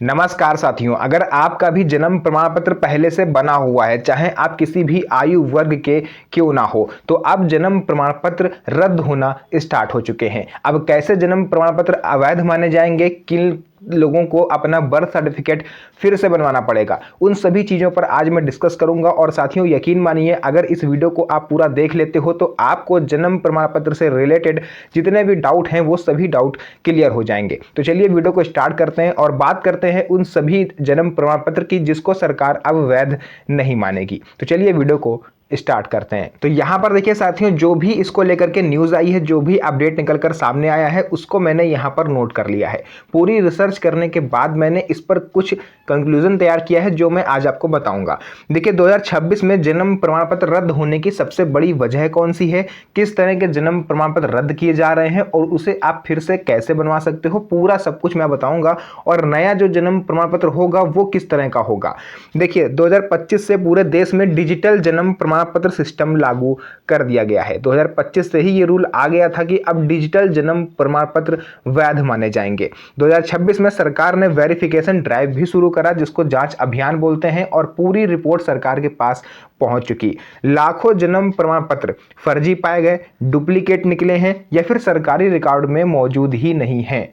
नमस्कार साथियों, अगर आपका भी जन्म प्रमाण पत्र पहले से बना हुआ है, चाहे आप किसी भी आयु वर्ग के क्यों ना हो, तो अब जन्म प्रमाण पत्र रद्द होना स्टार्ट हो चुके हैं। अब कैसे जन्म प्रमाण पत्र अवैध माने जाएंगे, किन लोगों को अपना बर्थ सर्टिफिकेट फिर से बनवाना पड़ेगा, उन सभी चीज़ों पर आज मैं डिस्कस करूंगा। और साथियों यकीन मानिए, अगर इस वीडियो को आप पूरा देख लेते हो तो आपको जन्म प्रमाण पत्र से रिलेटेड जितने भी डाउट हैं वो सभी डाउट क्लियर हो जाएंगे। तो चलिए वीडियो को स्टार्ट करते हैं और बात करते हैं उन सभी जन्म प्रमाण पत्र की जिसको सरकार अब वैध नहीं मानेगी। तो चलिए वीडियो को स्टार्ट करते हैं। तो यहां पर देखिए साथियों, जो भी इसको लेकर के न्यूज़ आई है, जो भी अपडेट निकल कर सामने आया है, उसको मैंने यहां पर नोट कर लिया है। पूरी रिसर्च करने के बाद मैंने इस पर कुछ कंक्लूजन तैयार किया है जो मैं आज आपको बताऊंगा। देखिए 2026 में जन्म प्रमाण पत्र रद्द होने की सबसे बड़ी वजह कौन सी है, किस तरह के जन्म प्रमाण पत्र रद्द किए जा रहे हैं और उसे आप फिर से कैसे बनवा सकते हो, पूरा सब कुछ मैं बताऊंगा। और नया जो जन्म प्रमाण पत्र होगा वो किस तरह का होगा। देखिए 2025 से पूरे देश में डिजिटल जन्म प्रमाण पत्र सिस्टम लागू कर दिया गया है। 2025 से ही ये रूल आ गया था कि अब डिजिटल जन्म प्रमाण पत्र वैध माने जाएंगे। 2026 में सरकार ने वेरिफिकेशन ड्राइव भी शुरू करा, जिसको जांच अभियान बोलते हैं, और पूरी रिपोर्ट सरकार के पास पहुंच चुकी। लाखों जन्म प्रमाण पत्र फर्जी पाए गए, डुप्लीकेट निकले हैं या फिर सरकारी रिकॉर्ड में मौजूद ही नहीं है।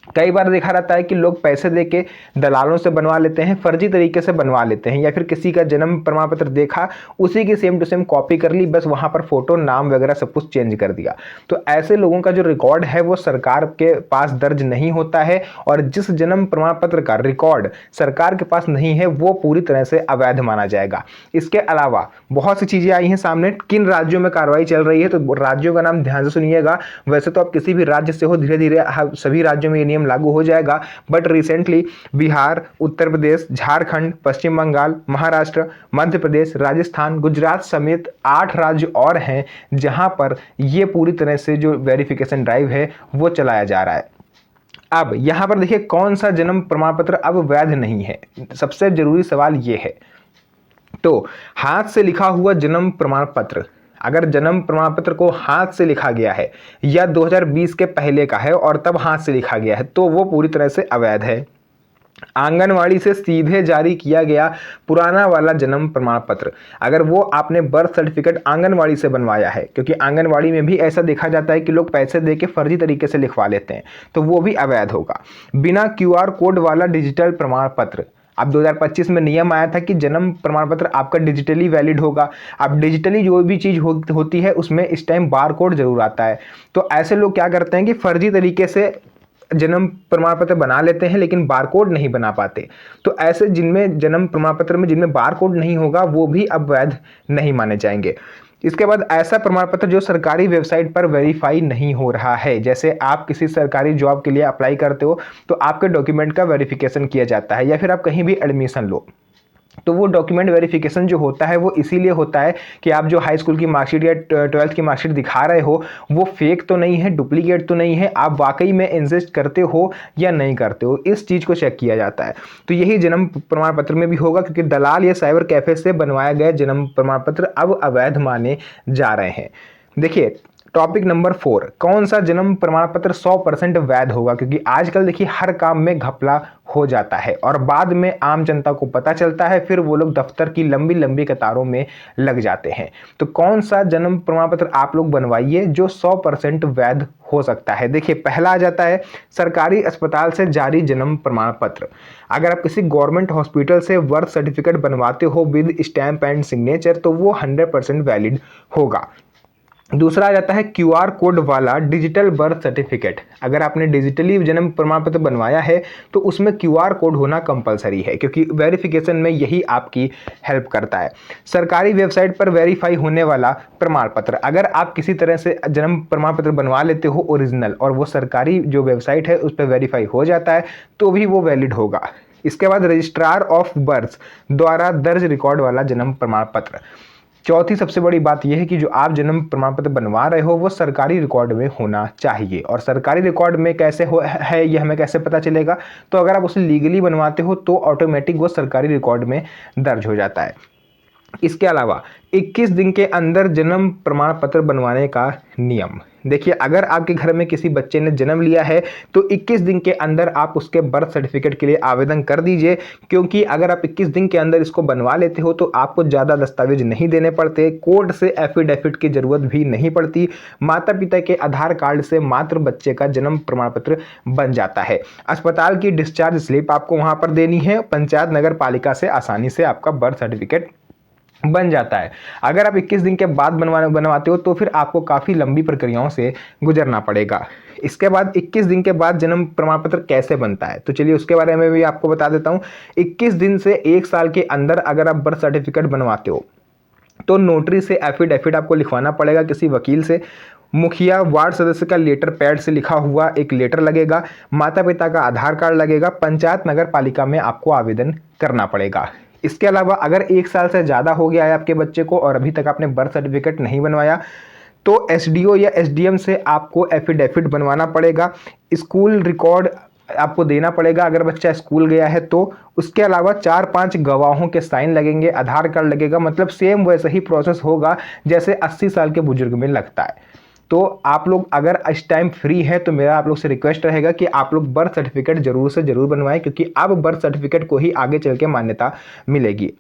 कई बार देखा रहता है कि लोग पैसे देके दलालों से बनवा लेते हैं, फर्जी तरीके से बनवा लेते हैं, या फिर किसी का जन्म प्रमाण पत्र देखा, उसी की सेम टू सेम कॉपी कर ली, बस वहां पर फोटो नाम वगैरह सब कुछ चेंज कर दिया। तो ऐसे लोगों का जो रिकॉर्ड है वो सरकार के पास दर्ज नहीं होता है, और जिस जन्म प्रमाण पत्र का रिकॉर्ड सरकार के पास नहीं है वो पूरी तरह से अवैध माना जाएगा। इसके अलावा बहुत सी चीजें आई हैं सामने। किन राज्यों में कार्रवाई चल रही है, तो राज्यों का नाम ध्यान से सुनिएगा। वैसे तो आप किसी भी राज्य से हो, धीरे धीरे सभी राज्यों में नियम लागू हो जाएगा, बट रिसेंटली बिहार, उत्तर प्रदेश, झारखंड, पश्चिम बंगाल, महाराष्ट्र, मध्य प्रदेश, राजस्थान, गुजरात समेत 8 राज्य और हैं जहां पर यह पूरी तरह से जो वेरिफिकेशन ड्राइव है वो चलाया जा रहा है। अब यहां पर देखिए कौन सा जन्म प्रमाण पत्र अब वैध नहीं है, सबसे जरूरी सवाल यह है। तो हाथ से लिखा हुआ जन्म प्रमाण पत्र, अगर जन्म प्रमाण पत्र को हाथ से लिखा गया है या 2020 के पहले का है और तब हाथ से लिखा गया है तो वो पूरी तरह से अवैध है। आंगनवाड़ी से सीधे जारी किया गया पुराना वाला जन्म प्रमाण पत्र, अगर वो आपने बर्थ सर्टिफिकेट आंगनवाड़ी से बनवाया है, क्योंकि आंगनवाड़ी में भी ऐसा देखा जाता है कि लोग पैसे देके फर्जी तरीके से लिखवा लेते हैं, तो वो भी अवैध होगा। बिना क्यूआर कोड वाला डिजिटल प्रमाण पत्र, अब 2025 में नियम आया था कि जन्म प्रमाण पत्र आपका डिजिटली वैलिड होगा। अब डिजिटली जो भी चीज़ होती है उसमें इस टाइम बार कोड जरूर आता है। तो ऐसे लोग क्या करते हैं कि फर्जी तरीके से जन्म प्रमाण पत्र बना लेते हैं लेकिन बारकोड नहीं बना पाते। तो ऐसे जिनमें जन्म प्रमाण पत्र में जिनमें बारकोड नहीं होगा वो भी अब वैध नहीं माने जाएंगे। इसके बाद ऐसा प्रमाण पत्र जो सरकारी वेबसाइट पर वेरीफाई नहीं हो रहा है, जैसे आप किसी सरकारी जॉब के लिए अप्लाई करते हो तो आपके डॉक्यूमेंट का वेरिफिकेशन किया जाता है, या फिर आप कहीं भी एडमिशन लो तो वो डॉक्यूमेंट वेरिफिकेशन जो होता है वो इसीलिए होता है कि आप जो हाई स्कूल की मार्कशीट या 12th की मार्कशीट दिखा रहे हो वो फेक तो नहीं है, डुप्लीकेट तो नहीं है, आप वाकई में एग्जिस्ट करते हो या नहीं करते हो, इस चीज़ को चेक किया जाता है। तो यही जन्म प्रमाण पत्र में भी होगा, क्योंकि दलाल या साइबर कैफे से बनवाया गया जन्म प्रमाण पत्र अब अवैध माने जा रहे हैं। देखिए टॉपिक नंबर 4, कौन सा जन्म प्रमाण पत्र 100% वैध होगा, क्योंकि आजकल देखिए हर काम में घपला हो जाता है और बाद में आम जनता को पता चलता है, फिर वो लोग दफ्तर की लंबी लंबी कतारों में लग जाते हैं। तो कौन सा जन्म प्रमाण पत्र आप लोग बनवाइए जो 100% वैध हो सकता है। देखिए पहला आ जाता है सरकारी अस्पताल से जारी जन्म प्रमाण पत्र, अगर आप किसी गवर्नमेंट हॉस्पिटल से बर्थ सर्टिफिकेट बनवाते हो विद स्टैंप एंड सिग्नेचर तो वो 100% वैलिड होगा। दूसरा आ जाता है क्यूआर कोड वाला डिजिटल बर्थ सर्टिफिकेट, अगर आपने डिजिटली जन्म प्रमाण पत्र बनवाया है तो उसमें क्यूआर कोड होना कंपलसरी है, क्योंकि वेरिफिकेशन में यही आपकी हेल्प करता है। सरकारी वेबसाइट पर वेरीफाई होने वाला प्रमाण पत्र, अगर आप किसी तरह से जन्म प्रमाण पत्र बनवा लेते हो ओरिजिनल और वो सरकारी जो वेबसाइट है उस पर वेरीफाई हो जाता है तो भी वो वैलिड होगा। इसके बाद रजिस्ट्रार ऑफ बर्थ द्वारा दर्ज रिकॉर्ड वाला जन्म प्रमाण पत्र। चौथी सबसे बड़ी बात यह है कि जो आप जन्म प्रमाण पत्र बनवा रहे हो वो सरकारी रिकॉर्ड में होना चाहिए, और सरकारी रिकॉर्ड में कैसे है ये हमें कैसे पता चलेगा, तो अगर आप उसे लीगली बनवाते हो तो ऑटोमेटिक वो सरकारी रिकॉर्ड में दर्ज हो जाता है। इसके अलावा 21 दिन के अंदर जन्म प्रमाण पत्र बनवाने का नियम, देखिए, अगर आपके घर में किसी बच्चे ने जन्म लिया है तो 21 दिन के अंदर आप उसके बर्थ सर्टिफिकेट के लिए आवेदन कर दीजिए, क्योंकि अगर आप 21 दिन के अंदर इसको बनवा लेते हो तो आपको ज़्यादा दस्तावेज नहीं देने पड़ते, कोर्ट से एफिडेविट की ज़रूरत भी नहीं पड़ती, माता पिता के आधार कार्ड से मात्र बच्चे का जन्म प्रमाण पत्र बन जाता है। अस्पताल की डिस्चार्ज स्लिप आपको वहाँ पर देनी है, पंचायत नगर पालिका से आसानी से आपका बर्थ सर्टिफिकेट बन जाता है। अगर आप 21 दिन के बाद बनवाते हो तो फिर आपको काफ़ी लंबी प्रक्रियाओं से गुजरना पड़ेगा। इसके बाद 21 दिन के बाद जन्म प्रमाण पत्र कैसे बनता है, तो चलिए उसके बारे में भी आपको बता देता हूँ। 21 दिन से 1 साल के अंदर अगर आप बर्थ सर्टिफिकेट बनवाते हो तो नोटरी से एफिडेविट आपको लिखवाना पड़ेगा, किसी वकील से, मुखिया वार्ड सदस्य का लेटर पैड से लिखा हुआ एक लेटर लगेगा, माता पिता का आधार कार्ड लगेगा, पंचायत नगर पालिका में आपको आवेदन करना पड़ेगा। इसके अलावा अगर 1 साल से ज़्यादा हो गया है आपके बच्चे को और अभी तक आपने बर्थ सर्टिफिकेट नहीं बनवाया तो एसडीओ या एसडीएम से आपको एफिडेविट बनवाना पड़ेगा, स्कूल रिकॉर्ड आपको देना पड़ेगा अगर बच्चा स्कूल गया है तो। उसके अलावा 4-5 गवाहों के साइन लगेंगे, आधार कार्ड लगेगा, मतलब सेम वैसा ही प्रोसेस होगा जैसे 80 साल के बुजुर्ग में लगता है। तो आप लोग अगर इस टाइम फ्री है तो मेरा आप लोग से रिक्वेस्ट रहेगा कि आप लोग बर्थ सर्टिफिकेट जरूर से जरूर बनवाएं, क्योंकि अब बर्थ सर्टिफिकेट को ही आगे चल के मान्यता मिलेगी।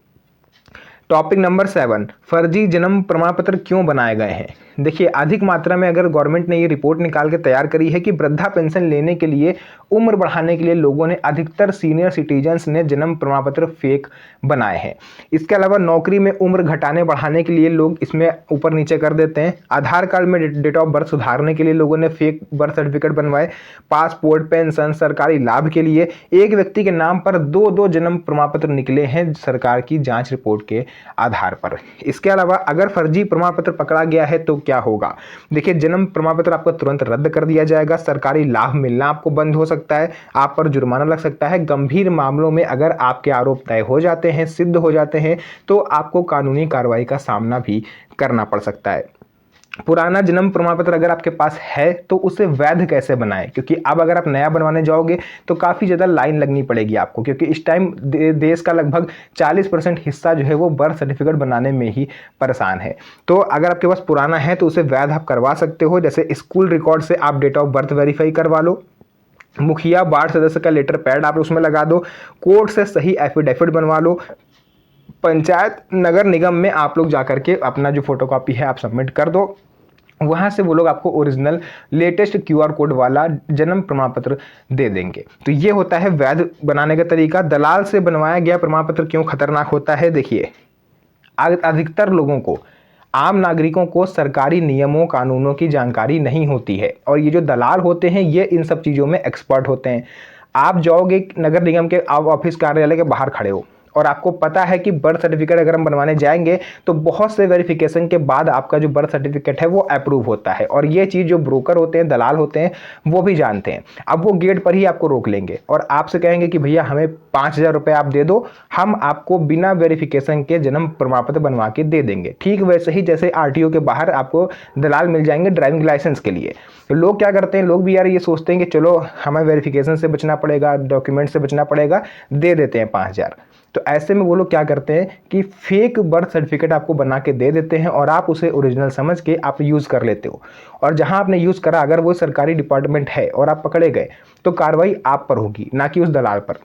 टॉपिक नंबर 7, फर्जी जन्म प्रमाण पत्र क्यों बनाए गए हैं। देखिए, अधिक मात्रा में अगर गवर्नमेंट ने ये रिपोर्ट निकाल के तैयार करी है कि वृद्धा पेंशन लेने के लिए उम्र बढ़ाने के लिए लोगों ने, अधिकतर सीनियर सिटीजन्स ने जन्म प्रमाण पत्र फेक बनाए हैं। इसके अलावा नौकरी में उम्र घटाने बढ़ाने के लिए लोग इसमें ऊपर नीचे कर देते हैं। आधार कार्ड में डेट ऑफ बर्थ सुधारने के लिए लोगों ने फेक बर्थ सर्टिफिकेट बनवाए। पासपोर्ट, पेंशन, सरकारी लाभ के लिए एक व्यक्ति के नाम पर 2-2 जन्म प्रमाण पत्र निकले हैं सरकार की जांच रिपोर्ट के आधार पर। इसके अलावा अगर फर्जी प्रमाण पत्र पकड़ा गया है तो क्या होगा। देखिए, जन्म प्रमाण पत्र आपको तुरंत रद्द कर दिया जाएगा, सरकारी लाभ मिलना आपको बंद हो सकता है, आप पर जुर्माना लग सकता है। गंभीर मामलों में अगर आपके आरोप तय हो जाते हैं, सिद्ध हो जाते हैं, तो आपको कानूनी कार्रवाई का सामना भी करना पड़ सकता है। पुराना जन्म प्रमाण पत्र अगर आपके पास है तो उसे वैध कैसे बनाएं, क्योंकि अब अगर आप नया बनवाने जाओगे तो काफ़ी ज़्यादा लाइन लगनी पड़ेगी आपको, क्योंकि इस टाइम देश का लगभग 40% हिस्सा जो है वो बर्थ सर्टिफिकेट बनाने में ही परेशान है। तो अगर आपके पास पुराना है तो उसे वैध आप करवा सकते हो, जैसे स्कूल रिकॉर्ड से आप डेट ऑफ बर्थ वेरीफाई करवा लो, मुखिया वार्ड सदस्य का लेटर पैड आप उसमें लगा दो, कोर्ट से सही एफिडेविट बनवा लो, पंचायत नगर निगम में आप लोग जाकर के अपना जो फोटोकॉपी है आप सबमिट कर दो, वहाँ से वो लोग आपको ओरिजिनल लेटेस्ट क्यूआर कोड वाला जन्म प्रमाण पत्र दे देंगे। तो ये होता है वैध बनाने का तरीका। दलाल से बनवाया गया प्रमाण पत्र क्यों खतरनाक होता है। देखिए, अधिकतर लोगों को, आम नागरिकों को सरकारी नियमों कानूनों की जानकारी नहीं होती है, और ये जो दलाल होते हैं ये इन सब चीज़ों में एक्सपर्ट होते हैं। आप जाओगे नगर निगम के, आप ऑफिस कार्यालय के बाहर खड़े हो और आपको पता है कि बर्थ सर्टिफिकेट अगर हम बनवाने जाएंगे तो बहुत से वेरिफिकेशन के बाद आपका जो बर्थ सर्टिफिकेट है वो अप्रूव होता है, और ये चीज़ जो ब्रोकर होते हैं, दलाल होते हैं, वो भी जानते हैं। अब वो गेट पर ही आपको रोक लेंगे और आपसे कहेंगे कि भैया हमें 5,000 रुपये आप दे दो, हम आपको बिना वेरिफिकेशन के जन्म प्रमाण पत्र बनवा के दे देंगे। ठीक वैसे ही जैसे आरटीओ के बाहर आपको दलाल मिल जाएंगे ड्राइविंग लाइसेंस के लिए। तो लोग क्या करते हैं, लोग भी यार ये सोचते हैं कि चलो हमें वेरिफिकेशन से बचना पड़ेगा, डॉक्यूमेंट से बचना पड़ेगा, दे देते हैं 5,000। तो ऐसे में वो लोग क्या करते हैं कि फेक बर्थ सर्टिफिकेट आपको बना के दे देते हैं और आप उसे ओरिजिनल समझ के आप यूज़ कर लेते हो। और जहां आपने यूज़ करा, अगर वो सरकारी डिपार्टमेंट है और आप पकड़े गए तो कार्रवाई आप पर होगी, ना कि उस दलाल पर,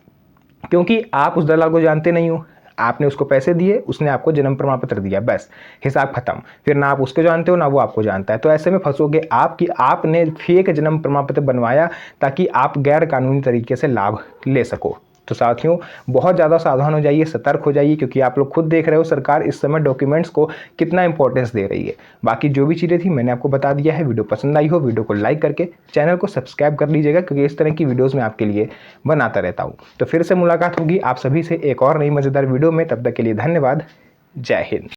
क्योंकि आप उस दलाल को जानते नहीं हो। आपने उसको पैसे दिए, उसने आपको जन्म प्रमाण पत्र दिया, बस हिसाब खत्म। फिर ना आप उसको जानते हो ना वो आपको जानता है। तो ऐसे में फंसोगे आप कि आपने फेक जन्म प्रमाण पत्र बनवाया ताकि आप गैर कानूनी तरीके से लाभ ले सको। तो साथियों, बहुत ज़्यादा सावधान हो जाइए, सतर्क हो जाइए, क्योंकि आप लोग खुद देख रहे हो सरकार इस समय डॉक्यूमेंट्स को कितना इंपॉर्टेंस दे रही है। बाकी जो भी चीज़ें थी मैंने आपको बता दिया है। वीडियो पसंद आई हो, वीडियो को लाइक करके चैनल को सब्सक्राइब कर लीजिएगा, क्योंकि इस तरह की वीडियोज़ मैं आपके लिए बनाता रहता हूँ। तो फिर से मुलाकात होगी आप सभी से एक और नई मज़ेदार वीडियो में। तब तक के लिए धन्यवाद। जय हिंद।